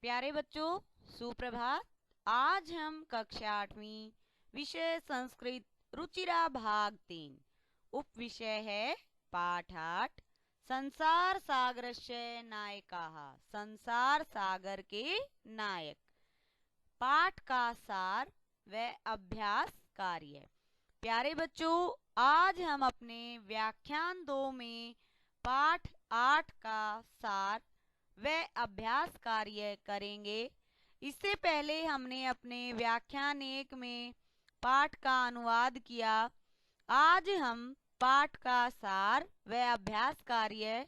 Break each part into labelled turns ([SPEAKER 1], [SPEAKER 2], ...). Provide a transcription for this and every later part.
[SPEAKER 1] प्यारे बच्चों, सुप्रभात। आज हम कक्षा 8वीं विषय संस्कृत रुचिरा भाग 3 उप विषय है पाठ 8 संसार सागरस्य नायकाः। संसार सागर के नायक। पाठ का सार व अभ्यास कार्य। प्यारे बच्चों, आज हम अपने व्याख्यान 2 में पाठ 8 का सार व अभ्यास कार्य करेंगे। इससे पहले हमने अपने व्याख्यान 1 में पाठ का अनुवाद किया। आज हम पाठ का सार व अभ्यास कार्य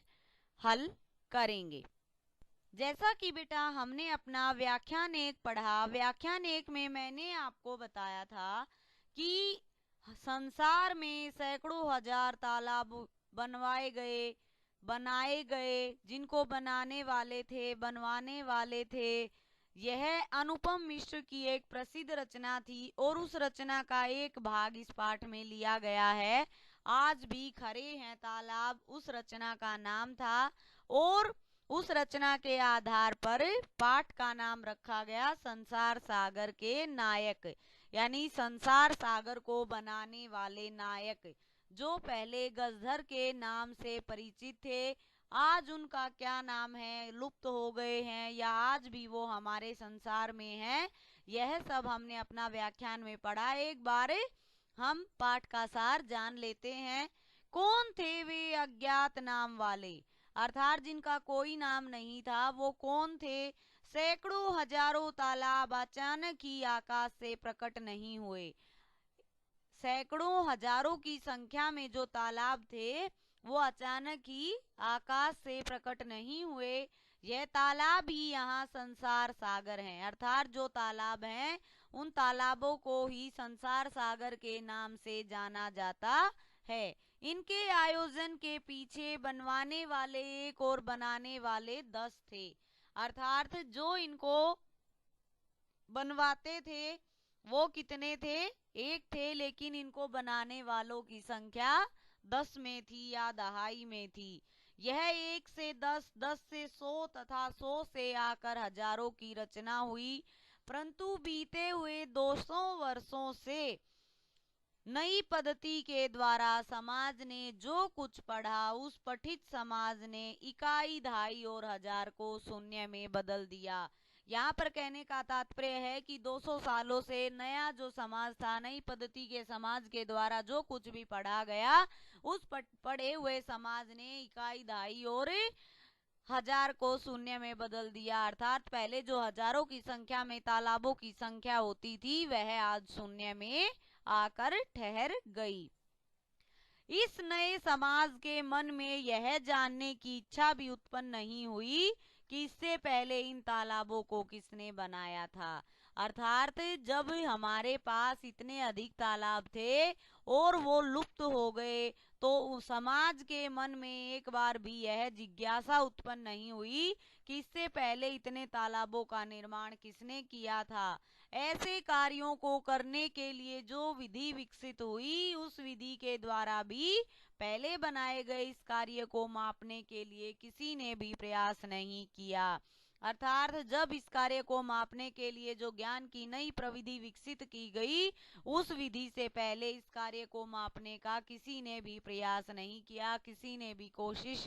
[SPEAKER 1] हल करेंगे। जैसा कि बेटा हमने अपना व्याख्यान 1 पढ़ा, व्याख्यान 1 में मैंने आपको बताया था कि संसार में सैकड़ों हजार तालाब बनाए गए, जिनको बनवाने वाले थे। यह अनुपम मिश्र की एक प्रसिद्ध रचना थी और उस रचना का एक भाग इस पाठ में लिया गया है। आज भी खड़े हैं तालाब, उस रचना का नाम था और उस रचना के आधार पर पाठ का नाम रखा गया संसार सागर के नायक, यानी संसार सागर को बनाने वाले नायक, जो पहले गजधर के नाम से परिचित थे। आज उनका क्या नाम है, लुप्त हो गए हैं या आज भी वो हमारे संसार में हैं, यह सब हमने अपना व्याख्यान में पढ़ा। एक बार हम पाठ का सार जान लेते हैं। कौन थे वे अज्ञात नाम वाले, अर्थात जिनका कोई नाम नहीं था, वो कौन थे? सैकड़ों हजारों तालाब अचानक ही आकाश से प्रकट नहीं हुए। सैकड़ों हजारों की संख्या में जो तालाब थे वो अचानक ही आकाश से प्रकट नहीं हुए। यह तालाब ही यहाँ संसार सागर हैं, अर्थात जो तालाब हैं उन तालाबों को ही संसार सागर के नाम से जाना जाता है। इनके आयोजन के पीछे बनवाने वाले एक और बनाने वाले 10 थे, अर्थात जो इनको बनवाते थे वो कितने थे? एक थे, लेकिन इनको बनाने वालों की संख्या 10 में थी या दहाई में थी। यह 1 से 10, 10 से 100 तथा 100 से आकर हजारों की रचना हुई। परंतु बीते हुए 200 वर्षों से नई पद्धति के द्वारा समाज ने जो कुछ पढ़ा, उस पठित समाज ने इकाई, दहाई और हजार को शून्य में बदल दिया। यहाँ पर कहने का तात्पर्य है कि 200 सालों से नया जो समाज था, नई पद्धति के समाज के द्वारा जो कुछ भी पढ़ा गया, उस पढ़े हुए समाज ने इकाई, दहाई और हजार को शून्य में बदल दिया। अर्थात पहले जो हजारों की संख्या में तालाबों की संख्या होती थी, वह आज शून्य में आकर ठहर गई। इस नए समाज के मन में यह जानने की इच्छा भी उत्पन्न नहीं हुई कि इससे पहले इन तालाबों को किसने बनाया था। अर्थात जब हमारे पास इतने अधिक तालाब थे और वो लुप्त हो गए, तो समाज के मन में एक बार भी यह जिज्ञासा उत्पन्न नहीं हुई कि इससे पहले इतने तालाबों का निर्माण किसने किया था। ऐसे कार्यों को करने के लिए जो विधि विकसित हुई, उस विधि के द्वारा भी पहले बनाए गए इस कार्य को मापने के लिए किसी ने भी प्रयास नहीं किया। अर्थात जब इस कार्य को मापने के लिए जो ज्ञान की नई प्रविधि विकसित की गई, उस विधि से पहले इस कार्य को मापने का किसी ने भी प्रयास नहीं किया, किसी ने भी कोशिश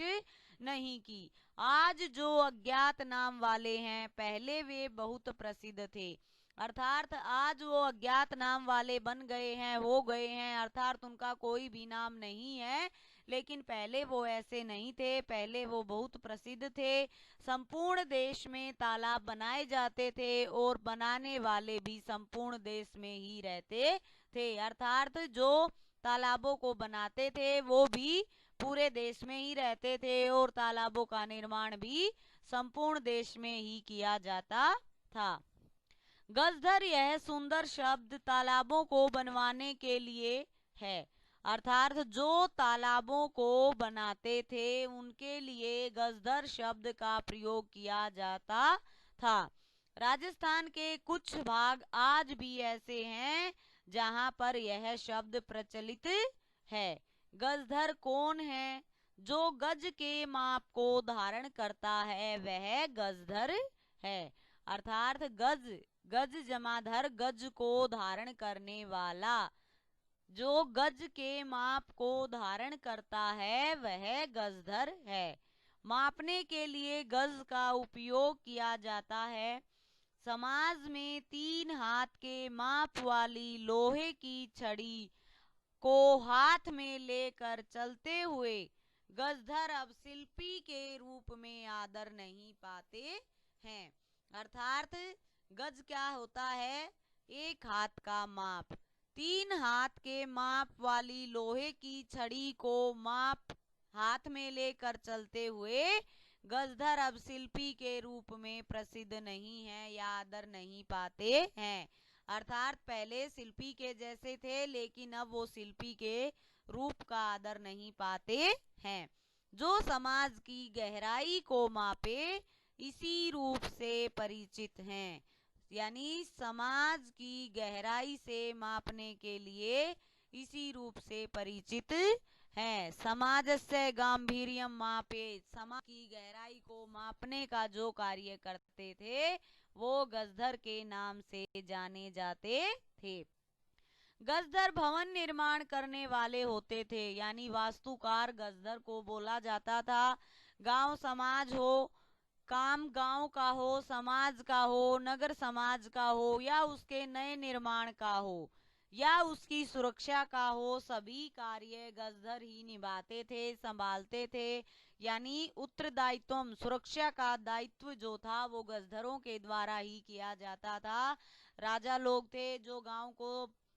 [SPEAKER 1] नहीं की। आज जो अज्ञात नाम वाले हैं, पहले वे बहुत प्रसिद्ध थे। अर्थात आज वो अज्ञात नाम वाले बन गए हैं, हो गए हैं, अर्थात उनका कोई भी नाम नहीं है। लेकिन पहले वो ऐसे नहीं थे, पहले वो बहुत प्रसिद्ध थे। संपूर्ण देश में तालाब बनाए जाते थे और बनाने वाले भी संपूर्ण देश में ही रहते थे। अर्थात जो तालाबों को बनाते थे वो भी पूरे देश में ही रहते थे और तालाबों का निर्माण भी संपूर्ण देश में ही किया जाता था। गजधर यह सुंदर शब्द तालाबों को बनवाने के लिए है, अर्थात जो तालाबों को बनाते थे उनके लिए गजधर शब्द का प्रयोग किया जाता था। राजस्थान के कुछ भाग आज भी ऐसे हैं जहां पर यह शब्द प्रचलित है। गजधर कौन है? जो गज के माप को धारण करता है वह गजधर है। अर्थात गज, गज जमाधर, गज को धारण करने वाला। जो गज के माप को धारण करता है वह गजधर है। मापने के लिए गज का उपयोग किया जाता है। समाज में 3 हाथ के माप वाली लोहे की छड़ी को हाथ में लेकर चलते हुए गजधर अब शिल्पी के रूप में आदर नहीं पाते हैं। अर्थात गज क्या होता है? 1 हाथ का माप। 3 हाथ के माप वाली लोहे की छड़ी को माप हाथ में लेकर चलते हुए गजधर अब शिल्पी के रूप में प्रसिद्ध नहीं है या आदर नहीं पाते हैं। अर्थात पहले शिल्पी के जैसे थे, लेकिन अब वो शिल्पी के रूप का आदर नहीं पाते हैं। जो समाज की गहराई को मापे इसी रूप से परिचित हैं। यानी समाज की गहराई से मापने के लिए इसी रूप से परिचित है। समाजस्य गांभीर्यम मापे, समाज की गहराई को मापने का जो कार्य करते थे वो गजधर के नाम से जाने जाते थे। गजधर भवन निर्माण करने वाले होते थे, यानी वास्तुकार गजधर को बोला जाता था। गांव समाज हो, काम गांव का हो, समाज का हो, नगर समाज का हो, या उसके नए निर्माण का हो, या उसकी सुरक्षा का हो, सभी कार्य गजधर ही निभाते थे, संभालते थे। यानी उत्तरदायित्व, सुरक्षा का दायित्व जो था वो गजधरों के द्वारा ही किया जाता था। राजा लोग थे जो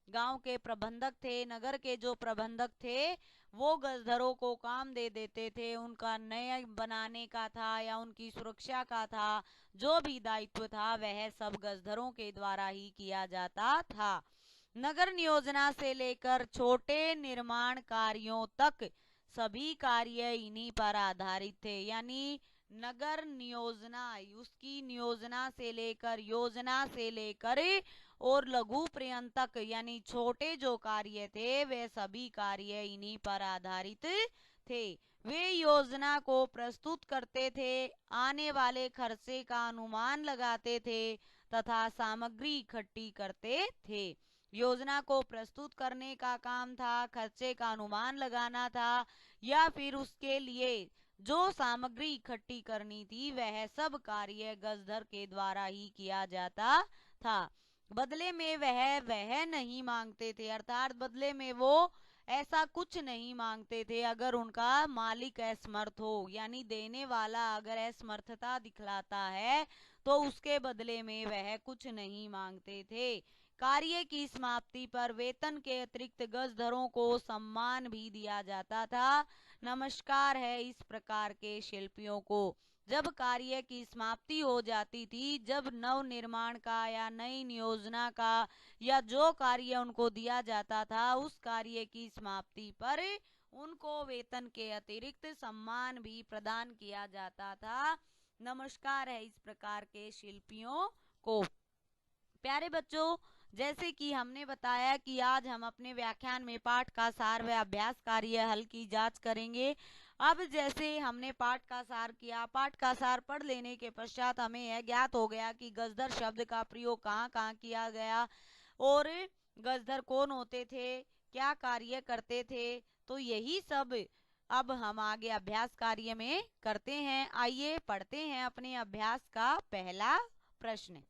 [SPEAKER 1] गांव के प्रबंधक थे, नगर के जो प्रबंधक थे वो गजधरों को काम दे देते थे। उनका नया बनाने का था या उनकी सुरक्षा का था, जो भी दायित्व था वह सब गजधरों के द्वारा ही किया जाता था। नगर नियोजना से लेकर छोटे निर्माण कार्यों तक सभी कार्य इन्हीं पर आधारित थे। यानी नगर नियोजना, उसकी नियोजना से लेकर, योजना से लेकर और लघु पर्यंतक यानी छोटे जो कार्य थे वे सभी कार्य इन्हीं पर आधारित थे। वे योजना को प्रस्तुत करते थे, आने वाले खर्चे का अनुमान लगाते थे तथा सामग्री इकट्ठी करते थे। योजना को प्रस्तुत करने का काम था, खर्चे का अनुमान लगाना था, या फिर उसके लिए जो सामग्री इकट्ठी करनी थी वह सब कार्य गजधर के द्वारा ही किया जाता था। बदले में वह नहीं मांगते थे, अर्थात बदले में वो ऐसा कुछ नहीं मांगते थे अगर उनका मालिक असमर्थ हो। यानी देने वाला अगर असमर्थता दिखलाता है तो उसके बदले में वह कुछ नहीं मांगते थे। कार्य की समाप्ति पर वेतन के अतिरिक्त गजधरों को सम्मान भी दिया जाता था। नमस्कार है इस प्रकार के शिल्पियों को। जब कार्य की समाप्ति हो जाती थी, जब नव निर्माण का या नई योजना का या जो कार्य उनको दिया जाता था उस कार्य की समाप्ति पर उनको वेतन के अतिरिक्त सम्मान भी प्रदान किया जाता था। नमस्कार है इस प्रकार के शिल्पियों को। प्यारे बच्चों, जैसे कि हमने बताया कि आज हम अपने व्याख्यान में पाठ का सार व अभ्यास कार्य हल की जांच करेंगे। अब जैसे हमने पाठ का सार किया, पाठ का सार पढ़ लेने के पश्चात हमें यह ज्ञात हो गया कि गजधर शब्द का प्रयोग कहाँ कहाँ किया गया और गजधर कौन होते थे, क्या कार्य करते थे। तो यही सब अब हम आगे अभ्यास कार्य में करते हैं। आइए पढ़ते हैं अपने अभ्यास का पहला प्रश्न।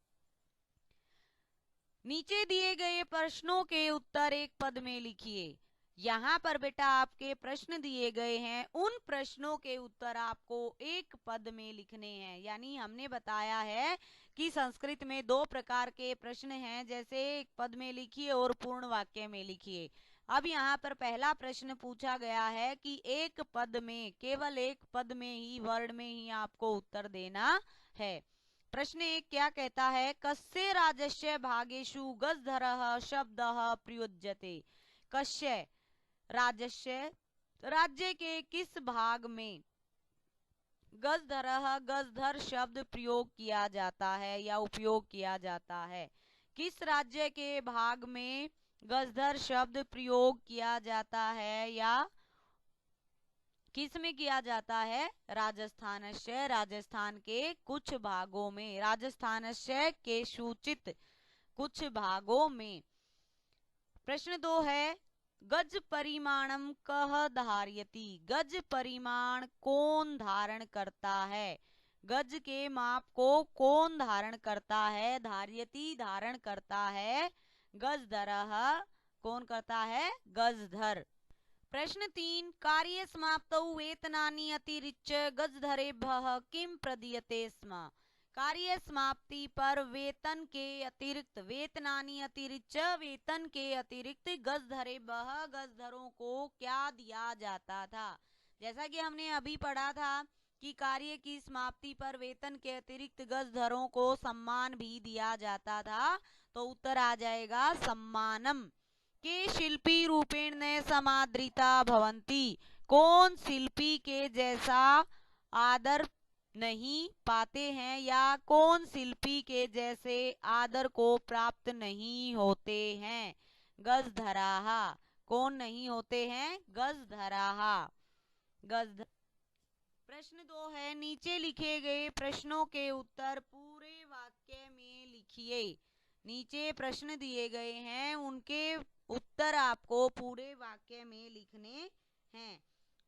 [SPEAKER 1] नीचे दिए गए प्रश्नों के उत्तर एक पद में लिखिए। यहाँ पर बेटा आपके प्रश्न दिए गए हैं, उन प्रश्नों के उत्तर आपको एक पद में लिखने हैं। यानी हमने बताया है कि संस्कृत में 2 प्रकार के प्रश्न हैं, जैसे एक पद में लिखिए और पूर्ण वाक्य में लिखिए। अब यहाँ पर पहला प्रश्न पूछा गया है कि एक पद में, केवल एक पद में ही, वर्ड में ही आपको उत्तर देना है। प्रश्न 1 क्या कहता है? कस्य राजस्य भागेषु गजधरः शब्दः प्रयुज्यते। कस्य राजस्य, राज्य के किस भाग में गजधरः, गजधर शब्द प्रयोग किया जाता है या उपयोग किया जाता है। किस राज्य के भाग में गजधर शब्द प्रयोग किया जाता है या किस में किया जाता है? राजस्थानस्य, राजस्थान के कुछ भागों में, राजस्थानस्य के सूचित कुछ भागों में। प्रश्न 2 है, गज परिमाणम कह धार्यति, गज परिमाण कौन धारण करता है? गज के माप को कौन धारण करता है? धार्यति धारण करता है, गजधरः कौन करता है? गजधर। प्रश्न 3, कार्य समाप्तौ वेतनानि अतिरिच्य गजधरेभ्यः किम प्रदीयते स्म? कार्य समाप्ति पर वेतन के अतिरिक्त, वेतनानि अतिरिच्य वेतन के अतिरिक्त गजधरेभ्यः गजधरों को क्या दिया जाता था? जैसा कि हमने अभी पढ़ा था कि कार्य की समाप्ति पर वेतन के अतिरिक्त गजधरों को सम्मान भी दिया जाता था, तो उत्तर आ जाएगा सम्मानम। के शिल्पी रूपेण ने समादृता भवंती, कौन शिल्पी के जैसा आदर नहीं पाते हैं या कौन शिल्पी के जैसे आदर को प्राप्त नहीं होते हैं? गजधराः। कौन नहीं होते हैं? गजधराः। गजधर। प्रश्न 2 है, नीचे लिखे गए प्रश्नों के उत्तर पूरे वाक्य में लिखिए। नीचे प्रश्न दिए गए हैं, उनके उत्तर आपको पूरे वाक्य में लिखने हैं।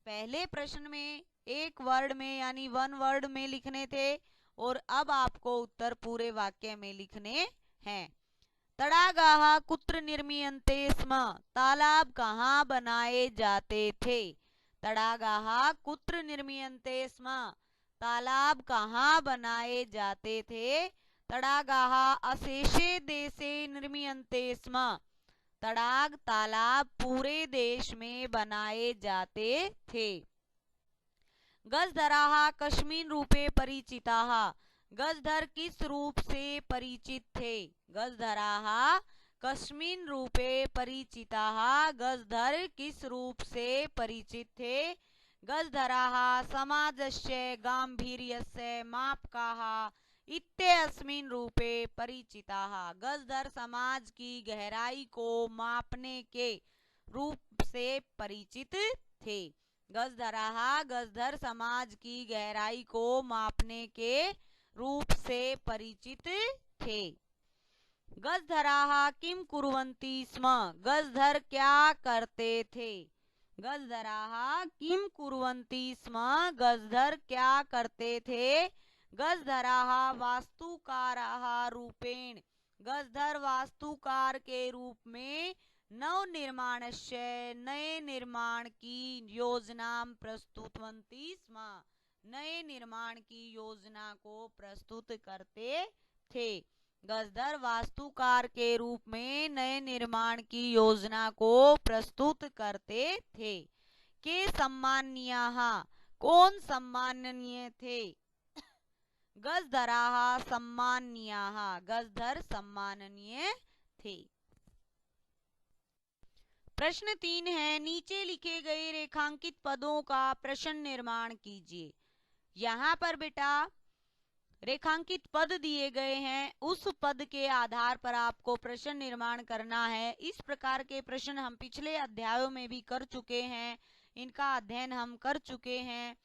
[SPEAKER 1] पहले प्रश्न में एक वर्ड में यानी वन वर्ड में लिखने थे, और अब आपको उत्तर पूरे वाक्य में लिखने हैं। तड़ागाः कुत्र निर्मीयन्ते स्म, तालाब कहाँ बनाए जाते थे? तड़ागाः कुत्र निर्मीयन्ते स्म, तालाब कहाँ बनाए जाते थे? तड़ागाः अशेषे देशे निर्मीयन्ते स्म, तड़ाग तालाब पूरे देश में बनाए जाते थे। गजधराः कस्मिन् रूपे परिचिताः, गजधर किस रूप से परिचित थे? गजधराः कस्मिन् रूपे परिचिताः, गजधर किस रूप से परिचित थे? गजधराः समाजस्य गांभीर्यस्य मापकाः इत्यस्मिन् रूपे परिचिताः, गजधर समाज की गहराई को मापने के रूप से परिचित थे। गजधराः गजधर समाज की गहराई को मापने के रूप से परिचित थे। गजधराः किम कुर्वन्ति स्म, गजधर क्या करते थे? गजधराः किम कुर्वन्ति स्म, गजधर क्या करते थे? गजधराः वास्तुकाराः रूपेण, गजधर वास्तुकार के रूप में नव निर्माणस्य नए निर्माण की योजना प्रस्तुतवन्ति स्म, नए निर्माण की योजना को प्रस्तुत करते थे। गजधर वास्तुकार के रूप में नए निर्माण की योजना को प्रस्तुत करते थे। के सम्माननीयाः, कौन सम्माननीय थे? गजधराः सम्माननीयाः, गजधर सम्माननीय थे। प्रश्न 3 है, नीचे लिखे गए रेखांकित पदों का प्रश्न निर्माण कीजिए। यहाँ पर बेटा रेखांकित पद दिए गए हैं, उस पद के आधार पर आपको प्रश्न निर्माण करना है। इस प्रकार के प्रश्न हम पिछले अध्यायों में भी कर चुके हैं, इनका अध्ययन हम कर चुके हैं।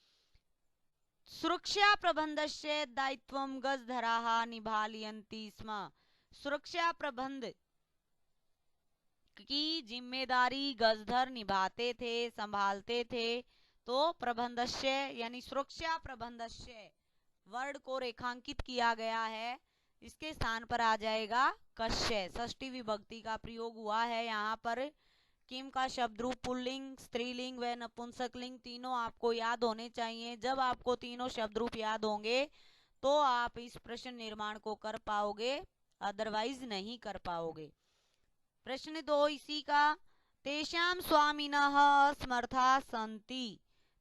[SPEAKER 1] सुरक्षा प्रबंधस्य दायित्वं गजधराः निभालयन्ति स्म, सुरक्षा प्रबंध की जिम्मेदारी गजधर निभाते थे, संभालते थे। तो प्रबंधस्य यानी सुरक्षा प्रबंधस्य वर्ड को रेखांकित किया गया है, इसके स्थान पर आ जाएगा कस्य। षष्ठी विभक्ति का प्रयोग हुआ है यहाँ पर। किम का शब्द रूप पुल्लिंग, स्त्रीलिंग व नपुंसकलिंग तीनों आपको याद होने चाहिए। जब आपको तीनों शब्द रूप याद होंगे तो आप इस प्रश्न निर्माण को कर पाओगे, अदरवाइज नहीं कर पाओगे। प्रश्न 2 इसी का, तेषां स्वामिनः असमर्था सन्ति,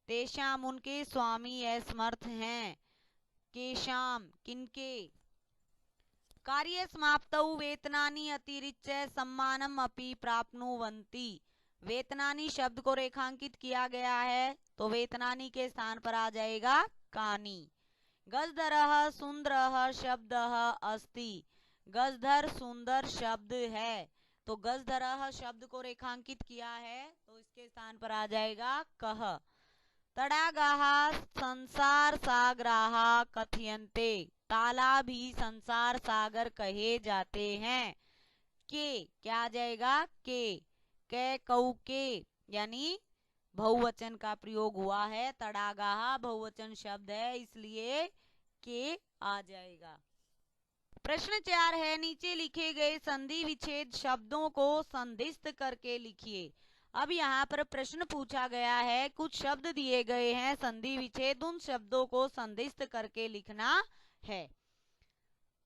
[SPEAKER 1] तेषां उनके स्वामी असमर्थ हैं। केषां किनके? कार्य समाप्तौ वेतनानि अतिरिच्य सम्मानम अपि प्राप्नुवन्ति, वेतनानि शब्द को रेखांकित किया गया है तो वेतनानि के स्थान पर आ जाएगा कानि। गजधरः सुंदरः शब्दः अस्ति, गजधर सुंदर शब्द है तो गजधरः शब्द को रेखांकित किया है तो इसके स्थान पर आ जाएगा कः। तडागाः संसार सागराः कथयन्ते, तालाब भी संसार सागर कहे जाते हैं। के क्या आ जाएगा? के कऊ के यानी बहुवचन का प्रयोग हुआ है। तडागाः बहुवचन शब्द है, इसलिए के आ जाएगा। प्रश्न 4 है, नीचे लिखे गए संधि विच्छेद शब्दों को संधिस्थ करके लिखिए। अब यहाँ पर प्रश्न पूछा गया है, कुछ शब्द दिए गए हैं संधि विच्छेद, उन शब्दों को संधिस्थ करके लिखना है।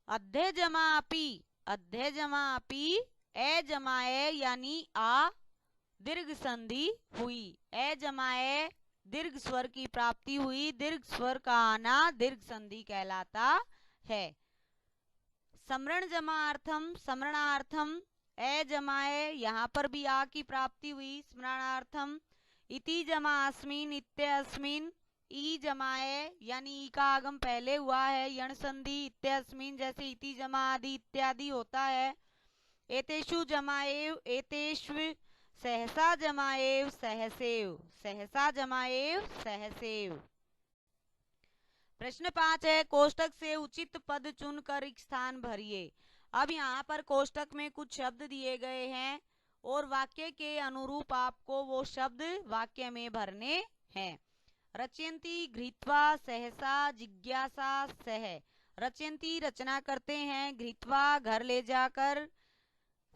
[SPEAKER 1] अध्य जमा अपी, अध्य जमा अपी, ए जमाए यानी आ दीर्घ संधि हुई, ए जमाए दीर्घ स्वर की प्राप्ति हुई, दीर्घ स्वर का आना दीर्घ संधि कहलाता है। समरण जमार्थम, समरणार्थम, ए जमाए यहाँ पर भी आ की प्राप्ति हुई, स्मरणार्थम। इति जमा अस्मिन, इत्य अस्मिन, ई जमाए यानी ई का आगम पहले हुआ है, यण संधि, इत्य अस्मिन जैसे इति जमा आदि इत्यादि होता है। एतेषु जमाएव, एतेष्व, सहसा जमाएव, सहसेव, सहसा जमाएव, सहसेव। प्रश्न 5 है, कोष्टक से उचित पद चुनकर एक स्थान भरिए। अब यहाँ पर कोष्टक में कुछ शब्द दिए गए हैं और वाक्य के अनुरूप आपको वो शब्द वाक्य में भरने हैं। रचयंती घृत्वा सहसा जिज्ञासा सह, रचयंती रचना करते हैं, घृत्वा घर ले जाकर,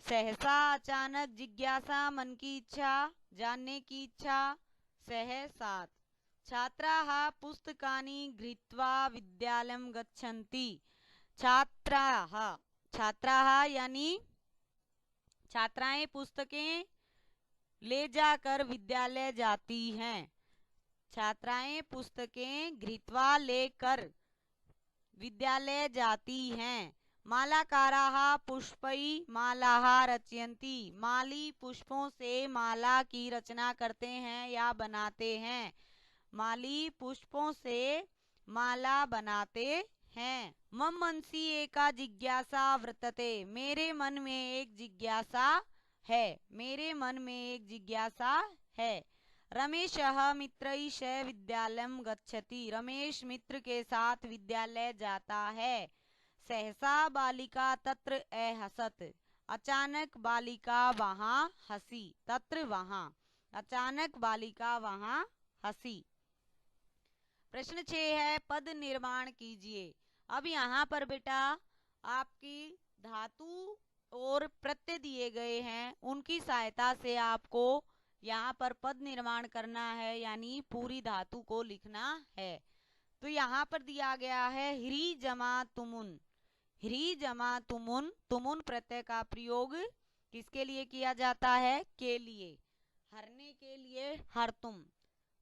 [SPEAKER 1] सहसा अचानक, जिज्ञासा मन की इच्छा, जानने की इच्छा, सह साथ। छात्राः पुस्तकानि घृत्वा विद्यालयं गच्छन्ति, छात्राः, छात्राः यानी छात्राएं पुस्तकें ले जाकर विद्यालय जाती हैं, छात्राएं पुस्तकें घृत्वा लेकर विद्यालय जाती हैं। मालाकाराः पुष्पै मालाः रचयन्ति, माली पुष्पों से माला की रचना करते हैं या बनाते हैं, माली पुष्पों से माला बनाते हैं। मम मनसि एका जिज्ञासा वर्तते, मेरे मन में एक जिज्ञासा है, मेरे मन में एक जिज्ञासा है। रमेशः मित्रैः सह विद्यालयं गच्छति, रमेश मित्र के साथ विद्यालय जाता है। सहसा बालिका तत्र अहसत, अचानक बालिका वहां हंसी, तत्र वहां, अचानक बालिका वहां हंसी। प्रश्न 6 है, पद निर्माण कीजिए। अब यहाँ पर बेटा आपकी धातु और प्रत्यय दिए गए हैं, उनकी सहायता से आपको यहाँ पर पद निर्माण करना है, यानी पूरी धातु को लिखना है। तो यहाँ पर दिया गया है ह्री जमा तुमुन, ह्री जमा तुमुन, तुमुन प्रत्यय का प्रयोग किसके लिए किया जाता है? के लिए, हरने के लिए हरतुम।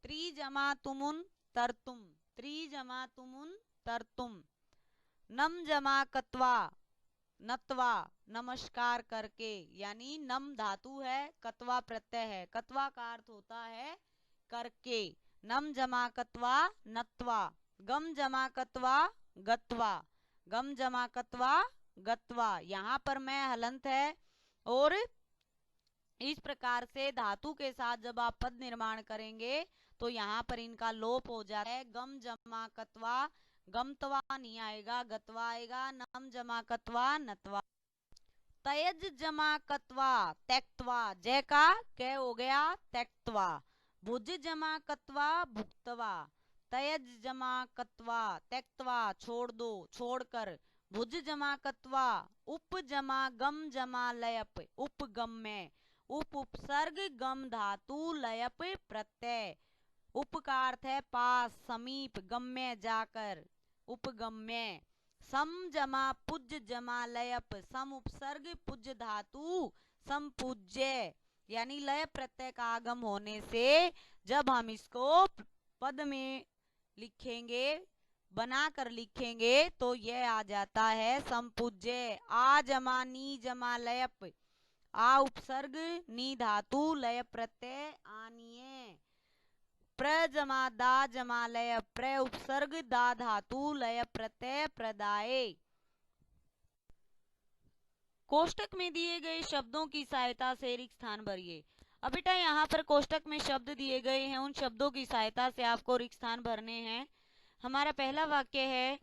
[SPEAKER 1] त्रि जमा तुमुन तरतुम, त्रि जमा तुमुन तरतुम। नम जमा कत्वा, नत्वा, नमस्कार करके, यानी नम धातु है, कत्वा प्रत्यय है, कत्वा का अर्थ होता है करके। नम जमा कत्वा नत्वा, गम जमा कत्वा गत्वा, गम जमा कत्वा गत्वा। यहाँ पर मैं हलंत है और इस प्रकार से धातु के साथ जब आप पद निर्माण करेंगे तो यहाँ पर इनका लोप हो जाता है। गम जमा कत्वा, गमत्वा नहीं आएगा, गत्वा आएगा। नम जमा कत्वा नत्वा। तयज जमा कत्वा त्यक्त्वा, जय का कै हो गया त्यक्त्वा। भुज जमा कत्वा भुक्तवा, तयज जमा कत्वा त्यक्त्वा छोड़ दो, छोड़कर। भुज जमा कत्वा, उप जमा गम जमा लयप, उपगम में, उप उपसर्ग गम धातु लयप प्रत्यय। उप का अर्थ है पास, समीप, गम्य जाकर, उपगम्य। सम जमा पुज जमा लयप, सम उपसर्ग पुज धातु समपूज्य, यानी लय प्रत्यय का आगम होने से जब हम इसको पद में लिखेंगे, बनाकर लिखेंगे तो यह आ जाता है समपूज्य। आ जमा नी जमा लयप, आ उपसर्ग नी धातु लय प्रत्यय आनीय। प्र जमा दा जमा लय, प्र उपसर्ग दा धातु लय प्रत्यय प्रदाय। कोष्टक में दिए गए शब्दों की सहायता से रिक्त स्थान भरिए। अब बेटा यहाँ पर कोष्टक में शब्द दिए गए हैं, उन शब्दों की सहायता से आपको रिक्त स्थान भरने हैं। हमारा पहला वाक्य है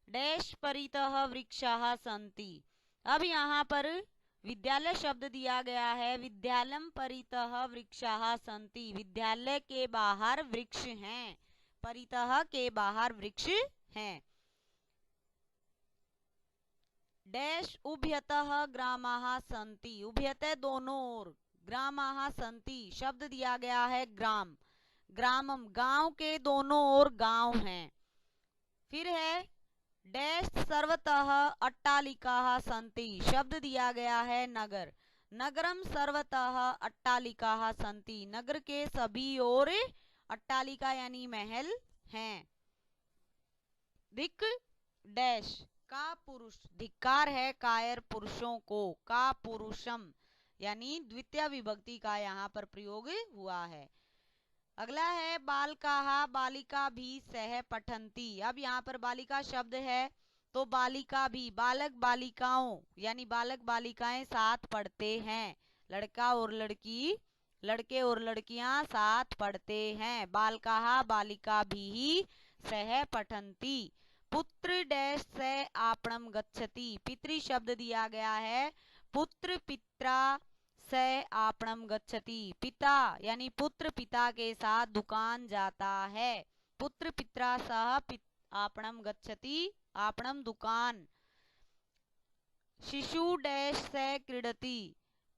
[SPEAKER 1] डैश परितः वृक्षाः सन्ति। अब यहाँ पर विद्यालय शब्द दिया गया है, विद्यालयम परितः वृक्षाः सन्ति, विद्यालय के बाहर वृक्ष हैं, परितः के बाहर वृक्ष हैं। डैश उभयतः ग्रामाः सन्ति, उभयतः दोनों ओर, ग्रामाः सन्ति शब्द दिया गया है ग्राम, ग्रामम गांव के दोनों ओर गांव हैं। फिर है डैश सर्वतः अट्टालिकाः सन्ति, शब्द दिया गया है नगर, नगरम सर्वतः अट्टालिकाः सन्ति, नगर के सभी ओर अट्टालिका यानी महल हैं। धिक डैश का पुरुष, धिक्कार है कायर पुरुषों को, का पुरुषम यानी द्वितीय विभक्ति का यहाँ पर प्रयोग हुआ है। अगला है बालकाः बालिका भी सह पठन्ति। अब यहाँ पर बालिका शब्द है तो बालिका भी, बालक बालिकाओं यानी बालक बालिकाएं साथ पढ़ते हैं, लड़का और लड़की, लड़के और लड़कियां साथ पढ़ते हैं। बालकाः बालिका भी सह पठन्ति। पुत्र डैश से आपणम गच्छति, पितृ शब्द दिया गया है, पुत्र पित्रा से आपणम गच्छति, पिता यानी पुत्र पिता के साथ दुकान जाता है, पुत्र पित्रा सह आपणम गच्छति, आपणम दुकान। शिशु डैश से क्रीडति,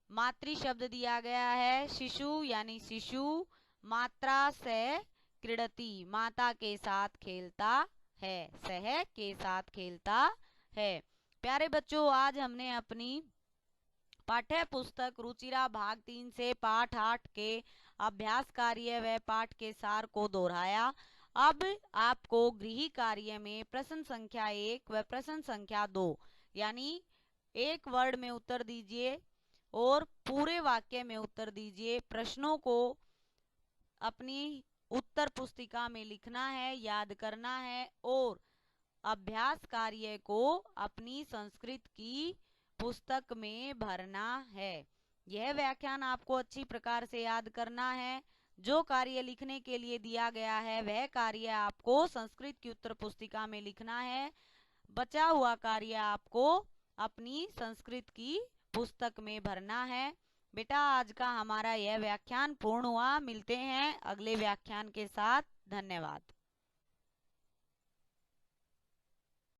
[SPEAKER 1] मातृ शब्द दिया गया है, शिशु यानी शिशु, मात्रा से क्रीडति माता के साथ खेलता है, सह के साथ खेलता है। प्यारे बच्चों, आज हमने अपनी पाठ्य पुस्तक रुचिरा भाग 3 से पाठ 8 के अभ्यास कार्य व पाठ के सार को दोहराया। अब आपको गृह कार्य में प्रश्न संख्या 1 व प्रश्न संख्या 2 यानी एक वर्ड में उत्तर दीजिए और पूरे वाक्य में उत्तर दीजिए। प्रश्नों को अपनी उत्तर पुस्तिका में लिखना है, याद करना है और अभ्यास कार्य को अपनी संस्कृत की पुस्तक में भरना है। यह व्याख्यान आपको अच्छी प्रकार से याद करना है। जो कार्य लिखने के लिए दिया गया है वह कार्य आपको संस्कृत की उत्तर पुस्तिका में लिखना है। बचा हुआ कार्य आपको अपनी संस्कृत की पुस्तक में भरना है। बेटा, आज का हमारा यह व्याख्यान पूर्ण हुआ। मिलते हैं अगले व्याख्यान के साथ। धन्यवाद।